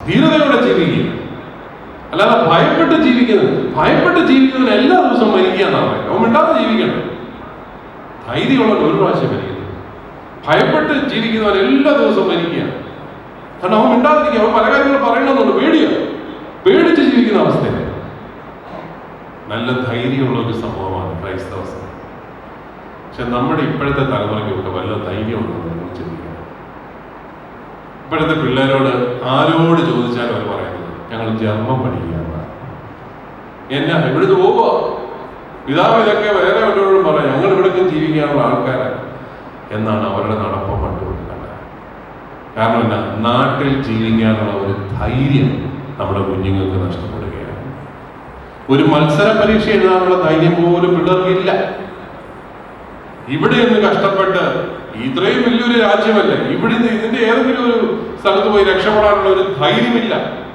ധീരതയോടെ ജീവിക്കുക. അല്ലാതെ ഭയപ്പെട്ട് ജീവിക്കുന്നവൻ എല്ലാ ദിവസവും മരിക്കുക എന്നാണ് പറയുന്നത്. അവൻ മിണ്ടാതെ ജീവിക്കണം. ധൈര്യമുള്ള ഒരു പ്രാവശ്യം മരിക്കുന്നത്. ഭയപ്പെട്ട് ജീവിക്കുന്നവൻ എല്ലാ ദിവസവും മരിക്കുകയാണ്. കാരണം അവൻ മിണ്ടാതിരിക്കുക. അവൻ പല കാര്യങ്ങളും പറയണമെന്നുണ്ട്. പേടിച്ച് ജീവിക്കുന്ന അവസ്ഥയാണ്. നല്ല ധൈര്യമുള്ള ഒരു സംഭവമാണ് ക്രൈസ്തവ സമൂഹം. പക്ഷെ നമ്മുടെ ഇപ്പോഴത്തെ തലമുറയ്ക്കൊക്കെ വല്ല ധൈര്യമുണ്ടെന്ന് നമ്മൾ ചിന്തിക്കണം. ഇപ്പോഴത്തെ പിള്ളേരോട് ആരോട് ചോദിച്ചാലും അവർ പറയുന്നത് ഞങ്ങൾ ജർമ്മം പഠിക്കുകയാണ്. എന്നാ ഇവിടുന്ന് പോവുക, പിതാവ് ഇതൊക്കെ വേറെ വല്ലവരോടും പറയാം, ഞങ്ങൾ ഇവിടേക്കും ജീവിക്കാനുള്ള ആൾക്കാരാണ് എന്നാണ് അവരുടെ നടപ്പം കണ്ടുകൊടുക്കേണ്ടത്. കാരണം എന്നാ, നാട്ടിൽ ജീവിക്കാനുള്ള ഒരു ധൈര്യം നമ്മുടെ കുഞ്ഞുങ്ങൾക്ക് നഷ്ടപ്പെടുകയാണ്. ഒരു മത്സര പരീക്ഷ എഴുതാനുള്ള ധൈര്യം പോലും പിള്ളേർക്കില്ല. ഇവിടെ ഒന്ന് കഷ്ടപ്പെട്ട്, ഇത്രയും വലിയൊരു രാജ്യമല്ലേ, ഇവിടുന്ന് ഇതിന്റെ ഏതെങ്കിലും ഒരു സ്ഥലത്ത് പോയി രക്ഷപ്പെടാനുള്ള ഒരു ധൈര്യമില്ല.